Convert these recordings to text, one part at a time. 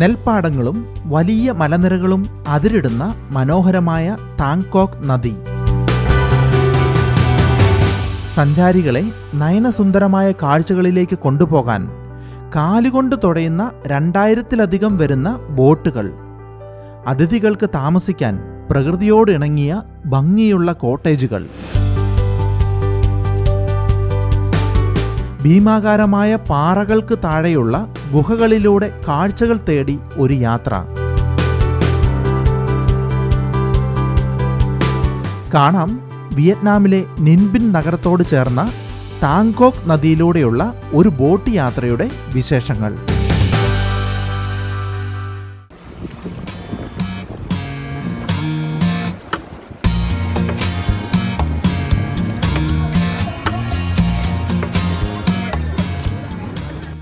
നെൽപ്പാടങ്ങളും വലിയ മലനിരകളും അതിരിടുന്ന മനോഹരമായ താങ്കോക്ക് നദി സഞ്ചാരികളെ നയനസുന്ദരമായ കാഴ്ചകളിലേക്ക് കൊണ്ടുപോകാൻ കാലുകൊണ്ട് തുഴയുന്ന 2000-ലധികം വരുന്ന ബോട്ടുകൾ, അതിഥികൾക്ക് താമസിക്കാൻ പ്രകൃതിയോട് ഇണങ്ങിയ ഭംഗിയുള്ള കോട്ടേജുകൾ, ഭീമാകാരമായ പാറകൾക്ക് താഴെയുള്ള ഗുഹകളിലൂടെ കാഴ്ചകൾ തേടി ഒരു യാത്ര. കാണാം വിയറ്റ്നാമിലെ നിൻബിൻ നഗരത്തോട് ചേർന്ന താങ്കോക്ക് നദിയിലൂടെയുള്ള ഒരു ബോട്ട് യാത്രയുടെ വിശേഷങ്ങൾ.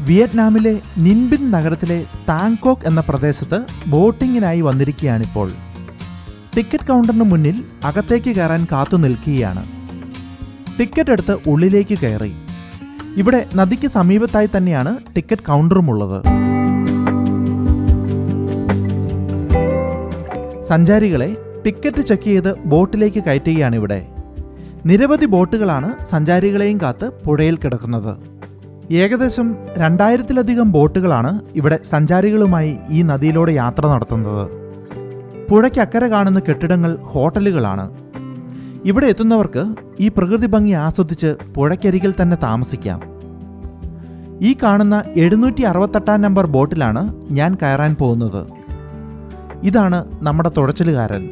വിയറ്റ്നാമിലെ നിൻബിൻ നഗരത്തിലെ താങ്കോക്ക് എന്ന പ്രദേശത്ത് ബോട്ടിങ്ങിനായി വന്നിരിക്കുകയാണിപ്പോൾ. ടിക്കറ്റ് കൗണ്ടറിന് മുന്നിൽ അകത്തേക്ക് കയറാൻ കാത്തു നിൽക്കുകയാണ്. ടിക്കറ്റ് എടുത്ത് ഉള്ളിലേക്ക് കയറി. ഇവിടെ നദിക്ക് സമീപത്തായി തന്നെയാണ് ടിക്കറ്റ് കൗണ്ടറുമുള്ളത്. സഞ്ചാരികളെ ടിക്കറ്റ് ചെക്ക് ചെയ്ത് ബോട്ടിലേക്ക് കയറ്റുകയാണിവിടെ. നിരവധി ബോട്ടുകളാണ് സഞ്ചാരികളെയും കാത്ത് പുഴയിൽ കിടക്കുന്നത്. ഏകദേശം 2000-ലധികം ബോട്ടുകളാണ് ഇവിടെ സഞ്ചാരികളുമായി ഈ നദിയിലൂടെ യാത്ര നടത്തുന്നത്. പുഴയ്ക്കക്കരെ കാണുന്ന കെട്ടിടങ്ങൾ ഹോട്ടലുകളാണ്. ഇവിടെ എത്തുന്നവർക്ക് ഈ പ്രകൃതി ഭംഗി ആസ്വദിച്ച് പുഴയ്ക്കരികിൽ തന്നെ താമസിക്കാം. ഈ കാണുന്ന 768 നമ്പർ ബോട്ടിലാണ് ഞാൻ കയറാൻ പോകുന്നത്. ഇതാണ് നമ്മുടെ തുഴച്ചിലുകാരൻ.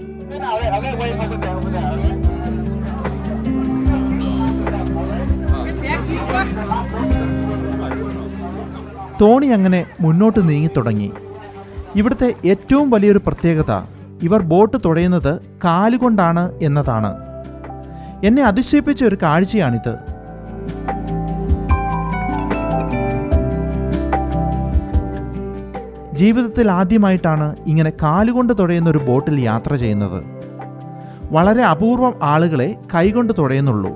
തോണി അങ്ങനെ മുന്നോട്ട് നീങ്ങിത്തുടങ്ങി. ഇവിടുത്തെ ഏറ്റവും വലിയൊരു പ്രത്യേകത ഇവർ ബോട്ട് തുഴയുന്നത് കാലുകൊണ്ടാണ് എന്നതാണ്. എന്നെ അതിശയിപ്പിച്ച ഒരു കാഴ്ചയാണിത്. ജീവിതത്തിൽ ആദ്യമായിട്ടാണ് ഇങ്ങനെ കാലുകൊണ്ട് തുഴയുന്ന ഒരു ബോട്ടിൽ യാത്ര ചെയ്യുന്നത്. വളരെ അപൂർവം ആളുകളെ കൈകൊണ്ട് തുഴയുന്നുള്ളൂ.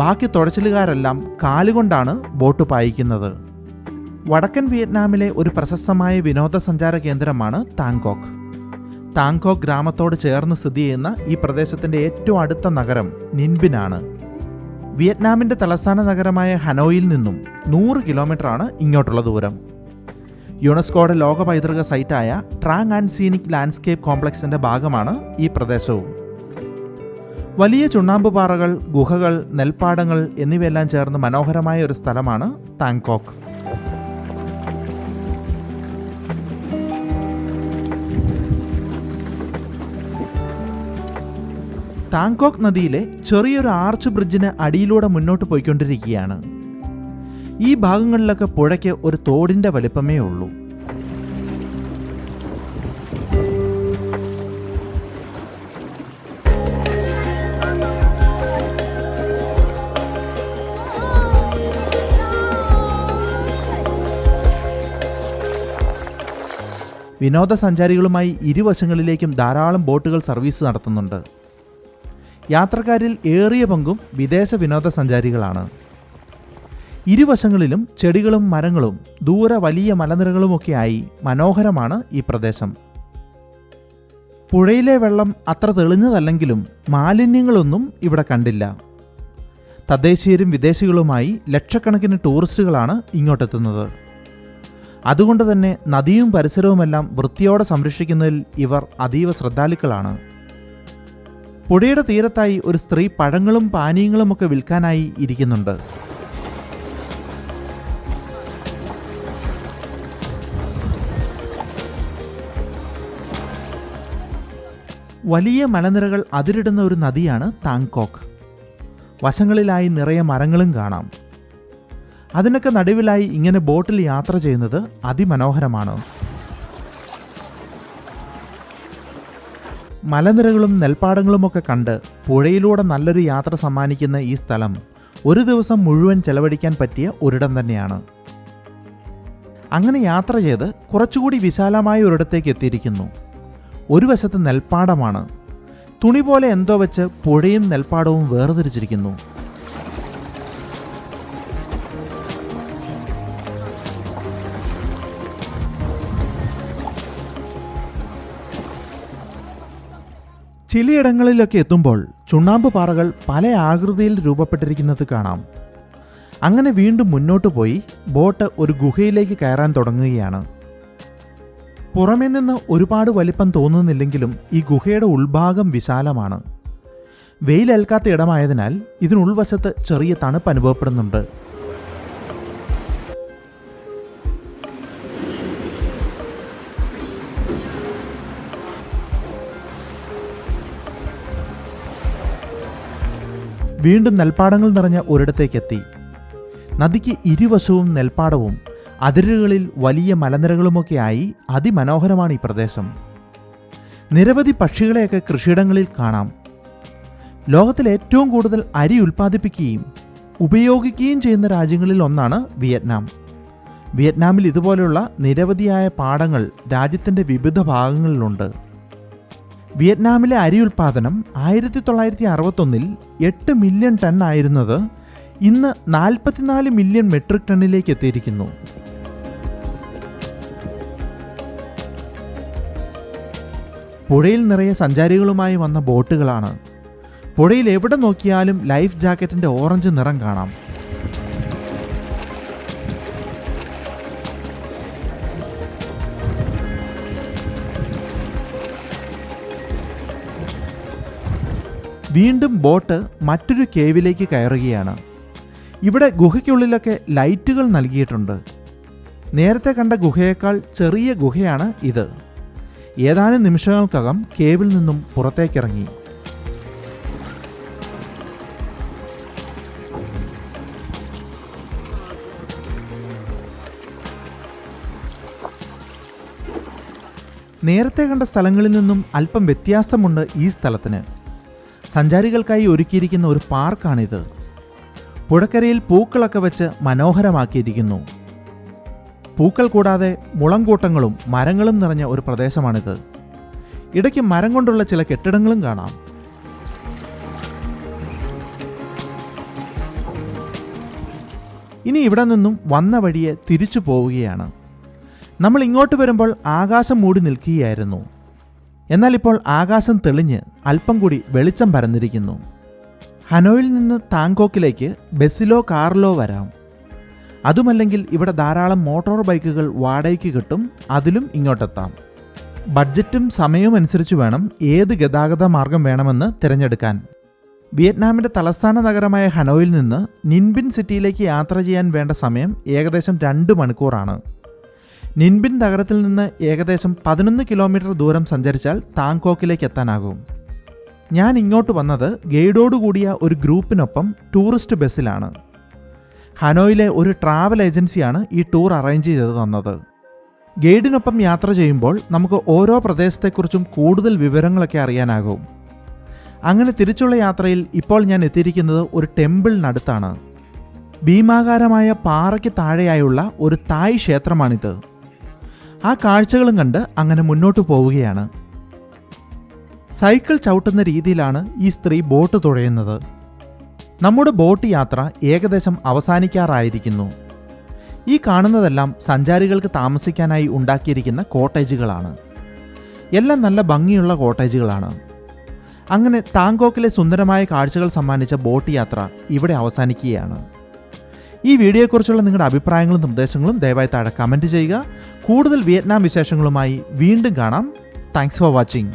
ബാക്കി തുഴച്ചിലുകാരെല്ലാം കാലുകൊണ്ടാണ് ബോട്ട് പായിക്കുന്നത്. വടക്കൻ വിയറ്റ്നാമിലെ ഒരു പ്രശസ്തമായ വിനോദസഞ്ചാര കേന്ദ്രമാണ് താങ്കോക്ക്. താങ്കോക്ക് ഗ്രാമത്തോട് ചേർന്ന് സ്ഥിതി ചെയ്യുന്ന ഈ പ്രദേശത്തിൻ്റെ ഏറ്റവും അടുത്ത നഗരം നിൻബിനാണ്. വിയറ്റ്നാമിൻ്റെ തലസ്ഥാന നഗരമായ ഹനോയിൽ നിന്നും 100 കിലോമീറ്ററാണ് ഇങ്ങോട്ടുള്ള ദൂരം. യുനെസ്കോയുടെ ലോക പൈതൃക സൈറ്റായ ട്രാങ് ആൻഡ് സീനിക് ലാൻഡ്സ്കേപ്പ് കോംപ്ലക്സിൻ്റെ ഭാഗമാണ് ഈ പ്രദേശവും. വലിയ ചുണ്ണാമ്പ് പാറകൾ, ഗുഹകൾ, നെൽപ്പാടങ്ങൾ എന്നിവയെല്ലാം ചേർന്ന് മനോഹരമായ ഒരു സ്ഥലമാണ് താങ്കോക്ക്. താങ്കോക്ക് നദിയിലെ ചെറിയൊരു ആർച്ച് ബ്രിഡ്ജിന് അടിയിലൂടെ മുന്നോട്ട് പോയിക്കൊണ്ടിരിക്കുകയാണ്. ഈ ഭാഗങ്ങളിലൊക്കെ പുഴയ്ക്ക് ഒരു തോടിൻ്റെ വലിപ്പമേ ഉള്ളൂ. വിനോദസഞ്ചാരികളുമായി ഇരുവശങ്ങളിലേക്കും ധാരാളം ബോട്ടുകൾ സർവീസ് നടത്തുന്നുണ്ട്. യാത്രക്കാരിൽ ഏറിയ പങ്കും വിദേശ വിനോദസഞ്ചാരികളാണ്. ഇരുവശങ്ങളിലും ചെടികളും മരങ്ങളും ദൂരെ വലിയ മലനിരകളുമൊക്കെയായി മനോഹരമാണ് ഈ പ്രദേശം. പുഴയിലെ വെള്ളം അത്ര തെളിഞ്ഞതല്ലെങ്കിലും മാലിന്യങ്ങളൊന്നും ഇവിടെ കണ്ടില്ല. തദ്ദേശീയരും വിദേശികളുമായി ലക്ഷക്കണക്കിന് ടൂറിസ്റ്റുകളാണ് ഇങ്ങോട്ടെത്തുന്നത്. അതുകൊണ്ട് തന്നെ നദിയും പരിസരവുമെല്ലാം വൃത്തിയോടെ സംരക്ഷിക്കുന്നതിൽ ഇവർ അതീവ ശ്രദ്ധാലുക്കളാണ്. പുഴയുടെ തീരത്തായി ഒരു സ്ത്രീ പഴങ്ങളും പാനീയങ്ങളുമൊക്കെ വിൽക്കാനായി ഇരിക്കുന്നുണ്ട്. വലിയ മലനിരകൾ അതിരിടുന്ന ഒരു നദിയാണ് താങ്കോക്ക്. വശങ്ങളിലായി നിറയെ മരങ്ങളും കാണാം. അതിനൊക്കെ നടുവിലായി ഇങ്ങനെ ബോട്ടിൽ യാത്ര ചെയ്യുന്നത് അതിമനോഹരമാണ്. മലനിരകളും നെൽപ്പാടങ്ങളുമൊക്കെ കണ്ട് പുഴയിലൂടെ നല്ലൊരു യാത്ര സമ്മാനിക്കുന്ന ഈ സ്ഥലം ഒരു ദിവസം മുഴുവൻ ചെലവഴിക്കാൻ പറ്റിയ ഒരിടം തന്നെയാണ്. അങ്ങനെ യാത്ര ചെയ്ത് കുറച്ചുകൂടി വിശാലമായ ഒരിടത്തേക്ക് എത്തിയിരിക്കുന്നു. ഒരു വശത്ത് നെൽപ്പാടമാണ്. തുണി പോലെ എന്തോ വെച്ച് പുഴയും നെൽപ്പാടവും വേർതിരിച്ചിരിക്കുന്നു. ചിലയിടങ്ങളിലൊക്കെ എത്തുമ്പോൾ ചുണ്ണാമ്പ് പാറകൾ പല ആകൃതിയിൽ രൂപപ്പെട്ടിരിക്കുന്നത് കാണാം. അങ്ങനെ വീണ്ടും മുന്നോട്ട് പോയി ബോട്ട് ഒരു ഗുഹയിലേക്ക് കയറാൻ തുടങ്ങുകയാണ്. പുറമേ നിന്ന് ഒരുപാട് വലിപ്പം തോന്നുന്നില്ലെങ്കിലും ഈ ഗുഹയുടെ ഉൾഭാഗം വിശാലമാണ്. വെയിലേൽക്കാത്ത ഇടമായതിനാൽ ഇതിനുൾവശത്ത് ചെറിയ തണുപ്പ് അനുഭവപ്പെടുന്നുണ്ട്. വീണ്ടും നെൽപ്പാടങ്ങൾ നിറഞ്ഞ ഒരിടത്തേക്കെത്തി. നദിക്ക് ഇരുവശവും നെൽപ്പാടവും അതിരുകളിൽ വലിയ മലനിരകളുമൊക്കെയായി അതിമനോഹരമാണ് ഈ പ്രദേശം. നിരവധി പക്ഷികളെയൊക്കെ കൃഷിയിടങ്ങളിൽ കാണാം. ലോകത്തിൽ ഏറ്റവും കൂടുതൽ അരി ഉൽപ്പാദിപ്പിക്കുകയും ഉപയോഗിക്കുകയും ചെയ്യുന്ന രാജ്യങ്ങളിൽ ഒന്നാണ് വിയറ്റ്നാം. വിയറ്റ്നാമിൽ ഇതുപോലെയുള്ള നിരവധിയായ പാടങ്ങൾ രാജ്യത്തിൻ്റെ വിവിധ ഭാഗങ്ങളിലുണ്ട്. വിയറ്റ്നാമിലെ അരി ഉൽപ്പാദനം 1961 8 മില്യൺ ടൺ ആയിരുന്നത് ഇന്ന് 44 മില്യൺ മെട്രിക് ടണ്ണിലേക്ക് എത്തിയിരിക്കുന്നു. പുഴയിൽ നിറയെ സഞ്ചാരികളുമായി വന്ന ബോട്ടുകളാണ്. പുഴയിൽ എവിടെ നോക്കിയാലും ലൈഫ് ജാക്കറ്റിൻ്റെ ഓറഞ്ച് നിറം കാണാം. വീണ്ടും ബോട്ട് മറ്റൊരു കേവിലേക്ക് കയറുകയാണ്. ഇവിടെ ഗുഹയ്ക്കുള്ളിലൊക്കെ ലൈറ്റുകൾ നൽകിയിട്ടുണ്ട്. നേരത്തെ കണ്ട ഗുഹയേക്കാൾ ചെറിയ ഗുഹയാണ് ഇത്. ഏതാനും നിമിഷങ്ങൾക്കകം കേവിൽ നിന്നും പുറത്തേക്കിറങ്ങി. നേരത്തെ കണ്ട സ്ഥലങ്ങളിൽ നിന്നും അല്പം വ്യത്യാസമുണ്ട് ഈ സ്ഥലത്തിന്. സഞ്ചാരികൾക്കായി ഒരുക്കിയിരിക്കുന്ന ഒരു പാർക്കാണിത്. പുഴക്കരയിൽ പൂക്കളൊക്കെ വെച്ച് മനോഹരമാക്കിയിരിക്കുന്നു. പൂക്കൾ കൂടാതെ മുളങ്കൂട്ടങ്ങളും മരങ്ങളും നിറഞ്ഞ ഒരു പ്രദേശമാണിത്. ഇടയ്ക്ക് മരം കൊണ്ടുള്ള ചില കെട്ടിടങ്ങളും കാണാം. ഇനി ഇവിടെ നിന്നും വന്ന വഴിയെ തിരിച്ചു പോവുകയാണ്. നമ്മൾ ഇങ്ങോട്ട് വരുമ്പോൾ ആകാശം മൂടി നിൽക്കുകയായിരുന്നു. എന്നാൽ ഇപ്പോൾ ആകാശം തെളിഞ്ഞ് അല്പം കൂടി വെളിച്ചം പരന്നിരിക്കുന്നു. ഹനോയിൽ നിന്ന് താങ്കോക്കിലേക്ക് ബസ്സിലോ കാറിലോ വരാം. അതുമല്ലെങ്കിൽ ഇവിടെ ധാരാളം മോട്ടോർ ബൈക്കുകൾ വാടകയ്ക്ക് കിട്ടും. അതിലും ഇങ്ങോട്ടെത്താം. ബഡ്ജറ്റും സമയവും അനുസരിച്ച് വേണം ഏത് ഗതാഗത മാർഗം വേണമെന്ന് തിരഞ്ഞെടുക്കാൻ. വിയറ്റ്നാമിൻ്റെ തലസ്ഥാന നഗരമായ ഹനോയിൽ നിന്ന് നിൻബിൻ സിറ്റിയിലേക്ക് യാത്ര ചെയ്യാൻ വേണ്ട സമയം ഏകദേശം 2 മണിക്കൂറാണ്. നിൻബിൻ നഗരത്തിൽ നിന്ന് ഏകദേശം 11 കിലോമീറ്റർ ദൂരം സഞ്ചരിച്ചാൽ താങ്കോക്കിലേക്ക് എത്താനാകും. ഞാൻ ഇങ്ങോട്ട് വന്നത് ഗൈഡോടുകൂടിയ ഒരു ഗ്രൂപ്പിനൊപ്പം ടൂറിസ്റ്റ് ബസ്സിലാണ്. ഹനോയിലെ ഒരു ട്രാവൽ ഏജൻസിയാണ് ഈ ടൂർ അറേഞ്ച് ചെയ്ത് തന്നത്. ഗൈഡിനൊപ്പം യാത്ര ചെയ്യുമ്പോൾ നമുക്ക് ഓരോ പ്രദേശത്തെക്കുറിച്ചും കൂടുതൽ വിവരങ്ങളൊക്കെ അറിയാനാകും. അങ്ങനെ തിരിച്ചുള്ള യാത്രയിൽ ഇപ്പോൾ ഞാൻ എത്തിയിരിക്കുന്നത് ഒരു ടെമ്പിളിനടുത്താണ്. ഭീമാകാരമായ പാറയ്ക്ക് താഴെയായുള്ള ഒരു തായ് ക്ഷേത്രമാണിത്. ആ കാഴ്ചകളും കണ്ട് അങ്ങനെ മുന്നോട്ട് പോവുകയാണ്. സൈക്കിൾ ചവിട്ടുന്ന രീതിയിലാണ് ഈ സ്ത്രീ ബോട്ട് തുഴയുന്നത്. നമ്മുടെ ബോട്ട് യാത്ര ഏകദേശം അവസാനിക്കാറായിരിക്കുന്നു. ഈ കാണുന്നതെല്ലാം സഞ്ചാരികൾക്ക് താമസിക്കാനായി ഉണ്ടാക്കിയിരിക്കുന്ന കോട്ടേജുകളാണ്. എല്ലാം നല്ല ഭംഗിയുള്ള കോട്ടേജുകളാണ്. അങ്ങനെ താങ്കോക്കിലെ സുന്ദരമായ കാഴ്ചകൾ സമ്മാനിച്ച ബോട്ട് യാത്ര ഇവിടെ അവസാനിക്കുകയാണ്. ഈ വീഡിയോയെക്കുറിച്ചുള്ള നിങ്ങളുടെ അഭിപ്രായങ്ങളും നിർദ്ദേശങ്ങളും ദയവായി താഴെ കമൻറ്റ് ചെയ്യുക. കൂടുതൽ വിയറ്റ്നാം വിശേഷങ്ങളുമായി വീണ്ടും കാണാം. Thanks for watching.